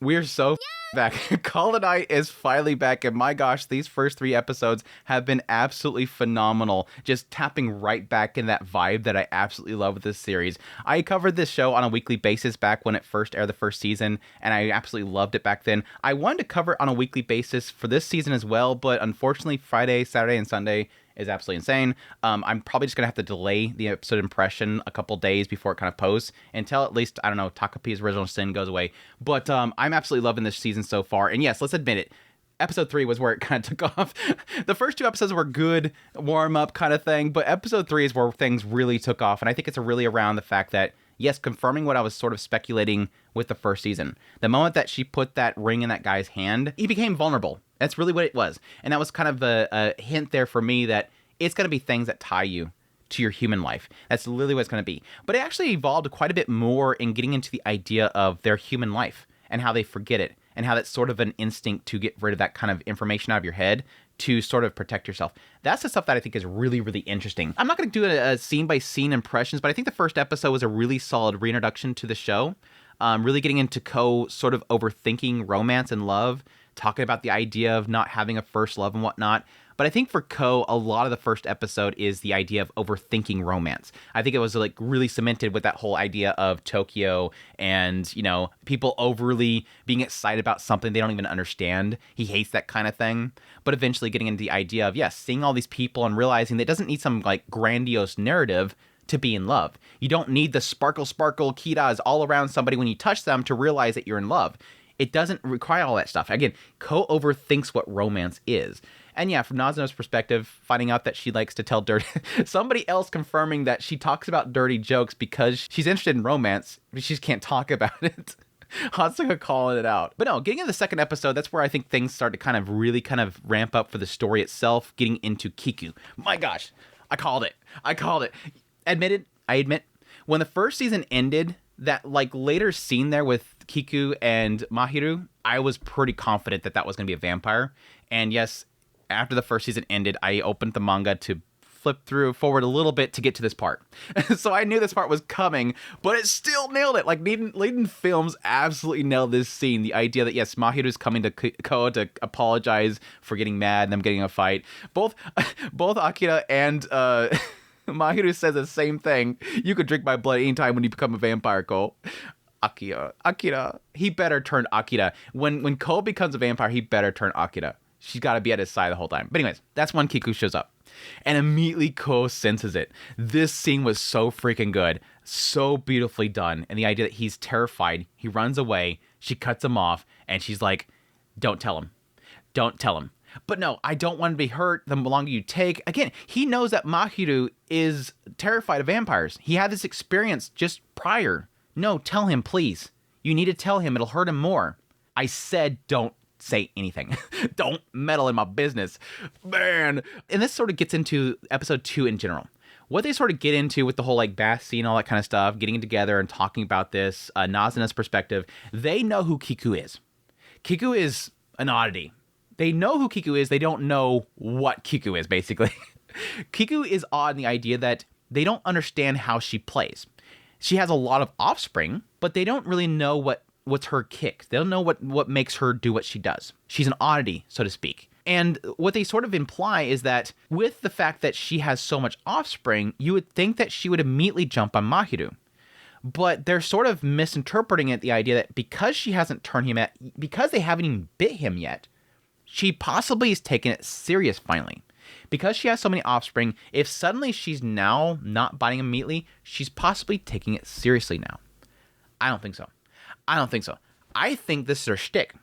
We're so back. Call of Night is finally back, and my gosh, these first 3 episodes have been absolutely phenomenal. Just tapping right back in that vibe that I absolutely love with this series. I covered this show on a weekly basis back when it first aired the first season, and I absolutely loved it back then. I wanted to cover it on a weekly basis for this season as well, but unfortunately, Friday, Saturday, and Sunday is absolutely insane. I'm probably just gonna have to delay the episode impression a couple days before it kind of posts until at least, I don't know, Takapi's Original Sin goes away. But I'm absolutely loving this season so far. And yes, let's admit it, episode 3 was where it kind of took off. The first 2 episodes were good warm up kind of thing, but episode 3 is where things really took off. And I think it's really around the fact that, yes, confirming what I was sort of speculating with the first season. The moment that she put that ring in that guy's hand, he became vulnerable. That's really what it was. And that was kind of a hint there for me that it's going to be things that tie you to your human life. That's literally what it's going to be. But it actually evolved quite a bit more in getting into the idea of their human life and how they forget it and how that's sort of an instinct to get rid of that kind of information out of your head to sort of protect yourself. That's the stuff that I think is really, really interesting. I'm not going to do a scene-by-scene impressions, but I think the first episode was a really solid reintroduction to the show. Really getting into Ko sort of overthinking romance and love, talking about the idea of not having a first love and whatnot. But I think for Ko, a lot of the first episode is the idea of overthinking romance. I think it was like really cemented with that whole idea of Tokyo and, you know, people overly being excited about something they don't even understand. He hates that kind of thing. But eventually getting into the idea of, yes, seeing all these people and realizing that it doesn't need some like grandiose narrative to be in love. You don't need the sparkle kiras all around somebody when you touch them to realize that you're in love. It doesn't require all that stuff. Again, Ko overthinks what romance is. And yeah, from Nazuna's perspective, finding out that she likes to tell dirty... somebody else confirming that she talks about dirty jokes because she's interested in romance, but she just can't talk about it. Hatsuka calling it out. But no, getting into the second episode, that's where I think things start to kind of really kind of ramp up for the story itself, getting into Kiku. My gosh, I called it. I admit, when the first season ended, that like later scene there with Kiku and Mahiru, I was pretty confident that that was going to be a vampire. And yes, after the first season ended, I opened the manga to flip forward a little bit to get to this part. So I knew this part was coming, but it still nailed it. Like Leiden Films absolutely nailed this scene. The idea that yes, Mahiru's coming to Ko to apologize for getting mad and them getting a fight. Both Akira and Mahiru says the same thing. You could drink my blood anytime when you become a vampire, Ko. Akira. He better turn Akira. When Ko becomes a vampire, he better turn Akira. She's got to be at his side the whole time. But anyways, that's when Kiku shows up. And immediately Ko senses it. This scene was so freaking good. So beautifully done. And the idea that he's terrified. He runs away. She cuts him off. And she's like, don't tell him. Don't tell him. But no, I don't want to be hurt the longer you take. Again, he knows that Mahiru is terrified of vampires. He had this experience just prior. No, tell him, please. You need to tell him. It'll hurt him more. I said don't say anything. Don't meddle in my business. Man. And this sort of gets into episode 2 in general. What they sort of get into with the whole like bath scene, all that kind of stuff, getting together and talking about this, Nazuna's perspective, they know who Kiku is. Kiku is an oddity. They know who Kiku is. They don't know what Kiku is, basically. Kiku is odd in the idea that they don't understand how she plays. She has a lot of offspring, but they don't really know what's her kick. They don't know what makes her do what she does. She's an oddity, so to speak. And what they sort of imply is that with the fact that she has so much offspring, you would think that she would immediately jump on Mahiru. But they're sort of misinterpreting it, the idea that because she hasn't turned him yet, because they haven't even bit him yet, she possibly is taking it serious finally. Because she has so many offspring, if suddenly she's now not biting him immediately, she's possibly taking it seriously now. I don't think so. I think this is her shtick.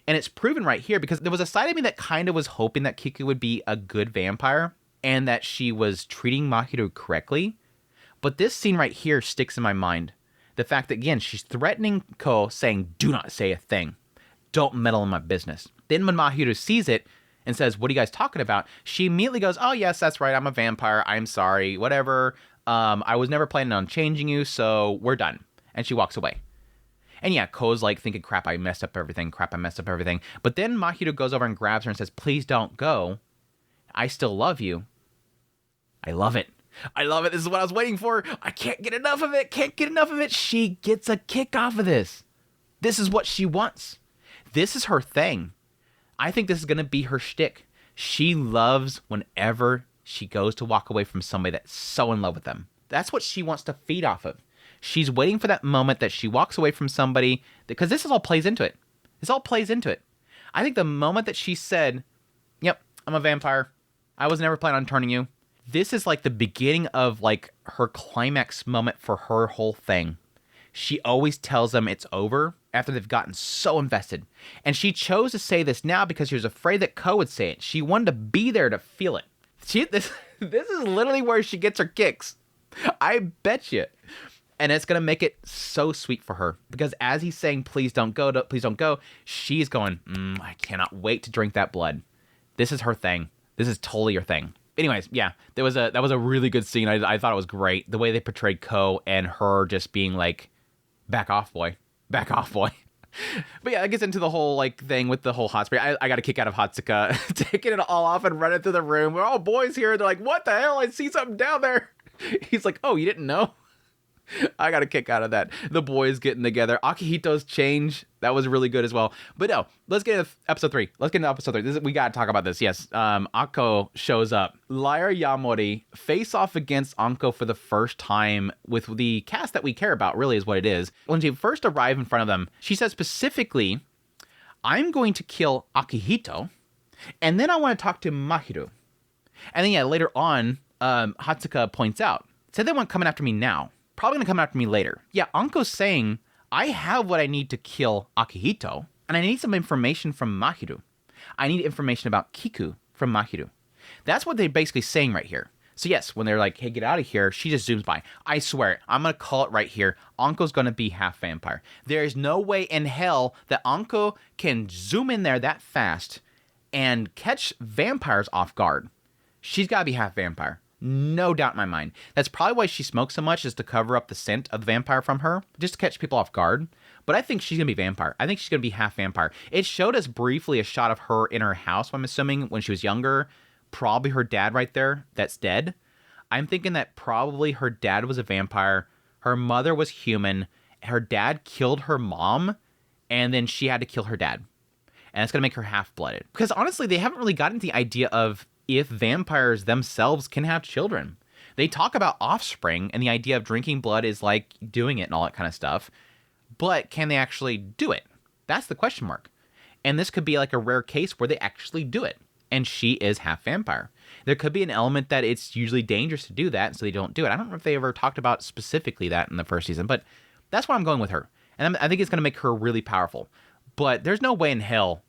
And it's proven right here because there was a side of me that kind of was hoping that Kiku would be a good vampire and that she was treating Mahiru correctly. But this scene right here sticks in my mind. The fact that, again, she's threatening Ko, saying, do not say a thing. Don't meddle in my business. Then when Mahiru sees it and says, what are you guys talking about? She immediately goes, oh, yes, that's right. I'm a vampire. I'm sorry. Whatever. I was never planning on changing you, so we're done. And she walks away. And yeah, Ko's like thinking, crap, I messed up everything. But then Mahiru goes over and grabs her and says, please don't go. I still love you. I love it. This is what I was waiting for. I can't get enough of it. She gets a kick off of this. This is what she wants. This is her thing. I think this is going to be her shtick. She loves whenever she goes to walk away from somebody that's so in love with them. That's what she wants to feed off of. She's waiting for that moment that she walks away from somebody, because this all plays into it. This all plays into it. I think the moment that she said, yep, I'm a vampire. I was never planning on turning you. This is like the beginning of like her climax moment for her whole thing. She always tells them it's over after they've gotten so invested. And she chose to say this now because she was afraid that Ko would say it. She wanted to be there to feel it. This is literally where she gets her kicks. I bet you. And it's going to make it so sweet for her. Because as he's saying, please don't go, she's going, I cannot wait to drink that blood. This is her thing. This is totally her thing. Anyways, yeah, that was a really good scene. I thought it was great. The way they portrayed Ko and her just being like, back off, boy. Back off, boy. But yeah, it gets into the whole like thing with the whole hot spray. I got a kick out of Hatsuka taking it all off and running through the room. We're all boys here. They're like, what the hell? I see something down there. He's like, oh, you didn't know? I got a kick out of that. The boys getting together. Akihito's change. That was really good as well. But no, let's get into episode 3. We got to talk about this. Yes. Anko shows up. Liar Yamori face off against Anko for the first time with the cast that we care about, really is what it is. When she first arrived in front of them, she said specifically, I'm going to kill Akihito, and then I want to talk to Mahiru. And then, yeah, later on, Hatsuka points out, said they weren't coming after me now. Probably gonna come after me later. Yeah, Anko's saying, I have what I need to kill Akihito, and I need some information from Mahiru. I need information about Kiku from Mahiru. That's what they're basically saying right here. So yes, when they're like, hey, get out of here, she just zooms by. I swear, I'm gonna call it right here. Anko's gonna be half vampire. There is no way in hell that Anko can zoom in there that fast and catch vampires off guard. She's gotta be half vampire. No doubt in my mind. That's probably why she smokes so much, is to cover up the scent of the vampire from her, just to catch people off guard. But I think she's going to be vampire. I think she's going to be half vampire. It showed us briefly a shot of her in her house, I'm assuming, when she was younger. Probably her dad right there that's dead. I'm thinking that probably her dad was a vampire. Her mother was human. Her dad killed her mom, and then she had to kill her dad. And it's going to make her half-blooded. Because honestly, they haven't really gotten to the idea of if vampires themselves can have children. They talk about offspring, and the idea of drinking blood is like doing it and all that kind of stuff. But can they actually do it? That's the question mark. And this could be like a rare case where they actually do it. And she is half vampire. There could be an element that it's usually dangerous to do that, so they don't do it. I don't know if they ever talked about specifically that in the first season, but that's why I'm going with her. And I think it's going to make her really powerful. But there's no way in hell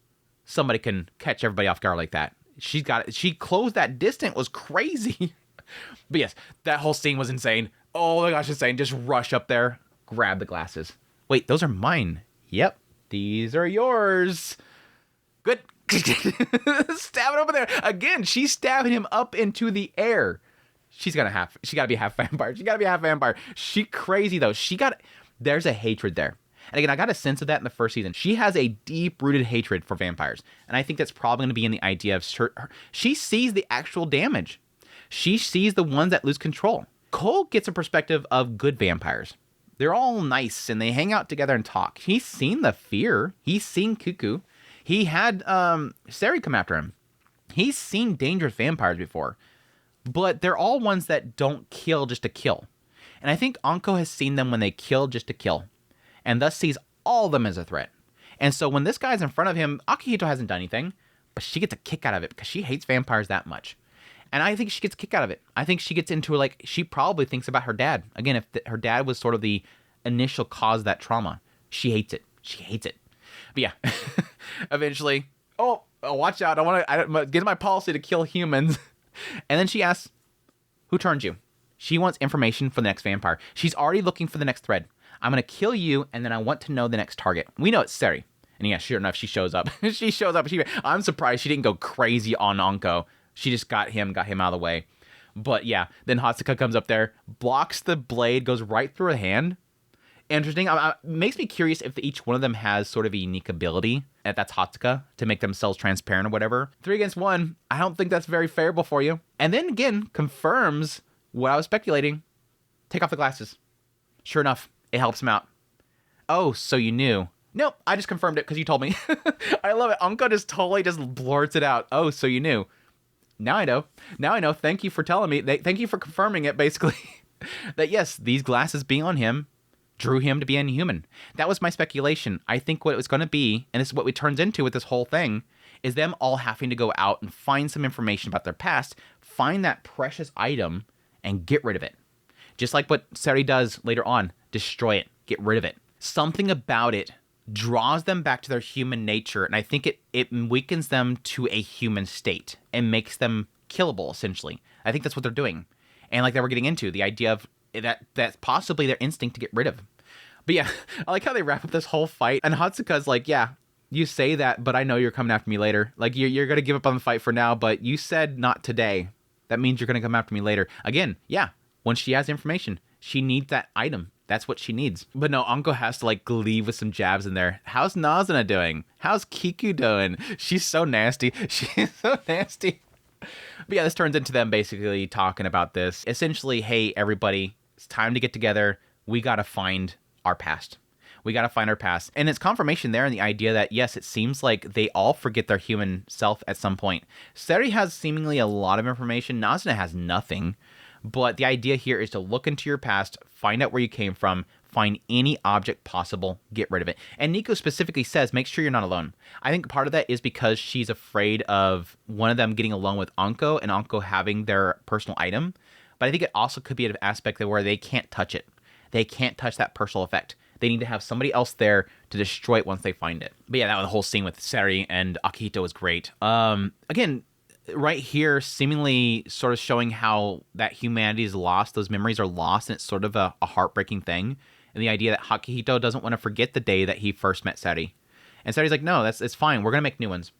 somebody can catch everybody off guard like that. She closed that distance. Was crazy. But yes, that whole scene was insane. Oh my gosh, insane. Just rush up there, grab the glasses. Wait, those are mine. Yep, these are yours. Good. Stab it over there. Again, she's stabbing him up into the air. She gotta be half vampire. She crazy though. There's a hatred there. And again, I got a sense of that in the first season. She has a deep-rooted hatred for vampires. And I think that's probably going to be in the idea of she sees the actual damage. She sees the ones that lose control. Cole gets a perspective of good vampires. They're all nice, and they hang out together and talk. He's seen the fear. He's seen Kiku. He had Sari come after him. He's seen dangerous vampires before. But they're all ones that don't kill just to kill. And I think Anko has seen them when they kill just to kill. And thus sees all of them as a threat. And so when this guy's in front of him, Akihito hasn't done anything, but she gets a kick out of it because she hates vampires that much. And I think she gets a kick out of it. I think she gets into, like, she probably thinks about her dad. Again, if her dad was sort of the initial cause of that trauma, she hates it. She hates it. But yeah, eventually, watch out. I get my policy to kill humans. And then she asks, who turned you? She wants information for the next vampire. She's already looking for the next thread. I'm going to kill you, and then I want to know the next target. We know it's Sari. And yeah, sure enough, she shows up. I'm surprised she didn't go crazy on Anko. She just got him out of the way. But yeah, then Hatsuka comes up there, blocks the blade, goes right through her hand. Interesting. Makes me curious if each one of them has sort of a unique ability, and that's Hatsuka, to make themselves transparent or whatever. 3 against 1, I don't think that's very favorable for you. And then again, confirms what I was speculating. Take off the glasses. Sure enough. It helps him out. Oh, so you knew. Nope, I just confirmed it because you told me. I love it. Anko just totally just blurts it out. Oh, so you knew. Now I know. Now I know. Thank you for telling me. Thank you for confirming it, basically. That yes, these glasses being on him drew him to be inhuman. That was my speculation. I think what it was going to be, and this is what it turns into with this whole thing, is them all having to go out and find some information about their past, find that precious item, and get rid of it. Just like what Seri does later on. Destroy it. Get rid of it. Something about it draws them back to their human nature, and I think it weakens them to a human state and makes them killable, essentially. I think that's what they're doing. And like that we're getting into, the idea of that's possibly their instinct to get rid of. But yeah, I like how they wrap up this whole fight, and Hatsuka's like, yeah, you say that, but I know you're coming after me later. Like, you're going to give up on the fight for now, but you said not today. That means you're going to come after me later. Again, yeah, when she has information, she needs that item. That's what she needs. But no, Anko has to like leave with some jabs in there. How's Nazuna doing? How's Kiku doing? She's so nasty. She's so nasty. But yeah, this turns into them basically talking about this. Essentially, hey, everybody, it's time to get together. We got to find our past. We got to find our past. And it's confirmation there in the idea that, yes, it seems like they all forget their human self at some point. Seri has seemingly a lot of information. Nazuna has nothing. But the idea here is to look into your past, find out where you came from, find any object possible, get rid of it. And Nico specifically says, make sure you're not alone. I think part of that is because she's afraid of one of them getting alone with Anko and Anko having their personal item. But I think it also could be an aspect where they can't touch it. They can't touch that personal effect. They need to have somebody else there to destroy it once they find it. But yeah, that was the whole scene with Seri and Akihito was great. Again, right here, seemingly sort of showing how that humanity is lost, those memories are lost, and it's sort of a heartbreaking thing. And the idea that Akihito doesn't want to forget the day that he first met Seri. And Seri's like, no, it's fine. We're going to make new ones.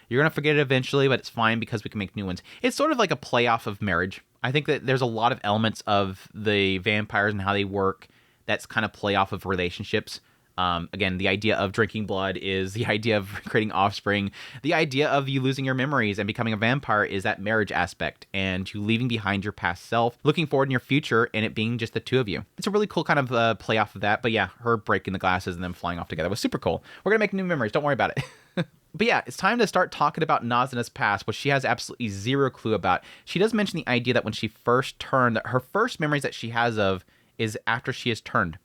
You're going to forget it eventually, but it's fine because we can make new ones. It's sort of like a playoff of marriage. I think that there's a lot of elements of the vampires and how they work that's kind of play off of relationships. Again, the idea of drinking blood is the idea of creating offspring. The idea of you losing your memories and becoming a vampire is that marriage aspect and you leaving behind your past self, looking forward in your future, and it being just the two of you. It's a really cool kind of play off of that. But yeah, her breaking the glasses and them flying off together was super cool. We're going to make new memories. Don't worry about it. But yeah, it's time to start talking about Nazuna's past, which she has absolutely zero clue about. She does mention the idea that when she first turned, that her first memories that she has of is after she has turned.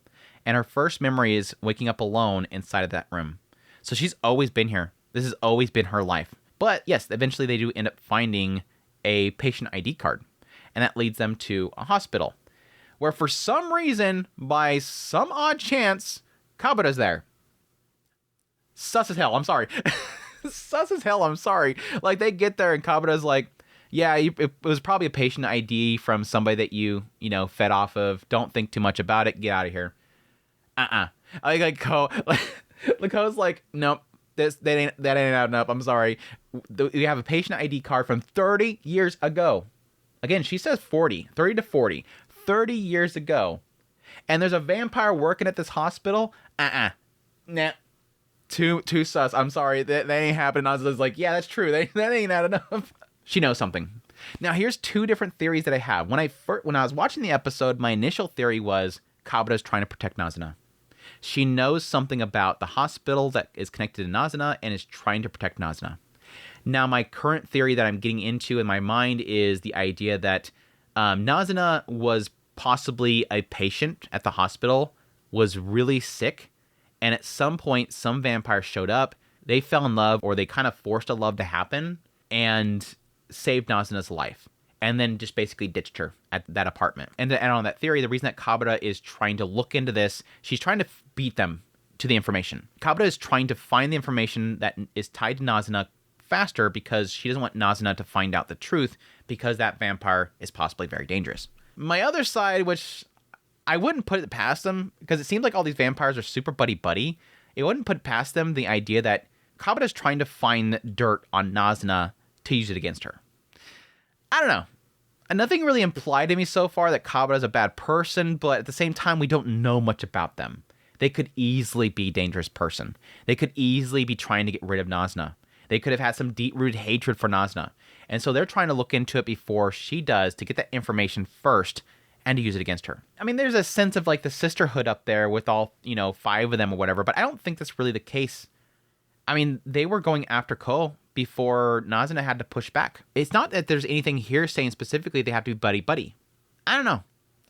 And her first memory is waking up alone inside of that room. So she's always been here. This has always been her life. But yes, eventually they do end up finding a patient ID card. And that leads them to a hospital. Where for some reason, by some odd chance, Kabura's there. Sus as hell, I'm sorry. Sus as hell, I'm sorry. Like, they get there and Kabura's like, yeah, it was probably a patient ID from somebody that you fed off of. Don't think too much about it. Get out of here. Lako's like, nope, that ain't adding up. I'm sorry. We have a patient ID card from 30 years ago. Again, she says 30 to 40. 30 years ago. And there's a vampire working at this hospital? Nah. Too sus. I'm sorry. That ain't happening. I was like, yeah, that's true. That ain't adding up. She knows something. Now, here's two different theories that I have. When I was watching the episode, my initial theory was Kabura's trying to protect Nazuna. She knows something about the hospital that is connected to Nazuna and is trying to protect Nazuna. Now, my current theory that I'm getting into in my mind is the idea that Nazuna was possibly a patient at the hospital, was really sick, and at some point, some vampire showed up, they fell in love, or they kind of forced a love to happen, and saved Nazuna's life. And then just basically ditched her at that apartment. And on that theory, the reason that Kabura is trying to look into this, she's trying to beat them to the information. Kabura is trying to find the information that is tied to Nazuna faster because she doesn't want Nazuna to find out the truth because that vampire is possibly very dangerous. My other side, which I wouldn't put it past them, because it seems like all these vampires are super buddy-buddy, it wouldn't put past them the idea that Kabura is trying to find dirt on Nazuna to use it against her. I don't know. Nothing really implied to me so far that Kabura is a bad person, but at the same time, we don't know much about them. They could easily be a dangerous person. They could easily be trying to get rid of Nazuna. They could have had some deep-rooted hatred for Nazuna. And so they're trying to look into it before she does to get that information first and to use it against her. I mean, there's a sense of like the sisterhood up there with all, 5 of them or whatever, but I don't think that's really the case. I mean, they were going after Ko before Nazuna had to push back. It's not that there's anything here saying specifically they have to be buddy-buddy. I don't know.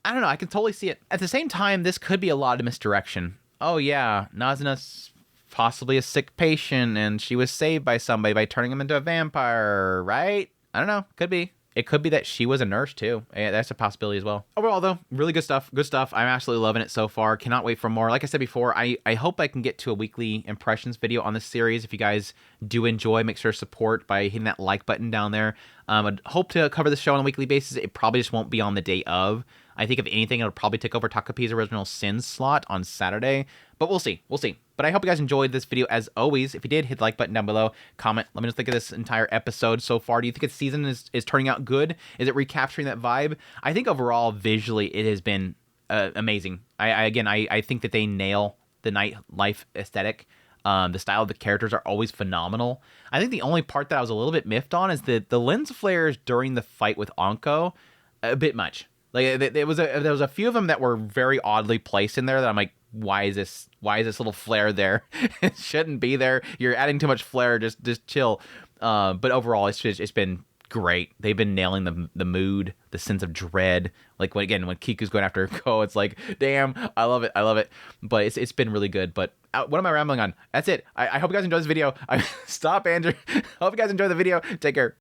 I can totally see it. At the same time, this could be a lot of misdirection. Oh yeah, Nazuna's possibly a sick patient and she was saved by somebody by turning him into a vampire, right? I don't know. Could be. It could be that she was a nurse too. Yeah, that's a possibility as well. Overall though, really good stuff. Good stuff. I'm absolutely loving it so far. Cannot wait for more. Like I said before, I hope I can get to a weekly impressions video on this series. If you guys do enjoy, make sure to support by hitting that like button down there. I'd hope to cover the show on a weekly basis. It probably just won't be on the day of. I think if anything, it'll probably take over Takapi's Original Sins slot on Saturday. But we'll see. We'll see. But I hope you guys enjoyed this video as always. If you did, hit the like button down below. Comment. Let me know what you think of this entire episode so far. Do you think its season is turning out good? Is it recapturing that vibe? I think overall, visually, it has been amazing. I think that they nail the nightlife aesthetic. The style of the characters are always phenomenal. I think the only part that I was a little bit miffed on is the lens flares during the fight with Anko. A bit much. Like there was a few of them that were very oddly placed in there that I'm like, why is this little flare there? It shouldn't be there. You're adding too much flare. Just chill. But overall, it's been great. They've been nailing the mood, the sense of dread. Like when Kiku's going after Ko, it's like, damn, I love it. But it's been really good. But what am I rambling on? That's it. I hope you guys enjoyed this video. Stop, Andrew. I hope you guys enjoyed the video. Take care.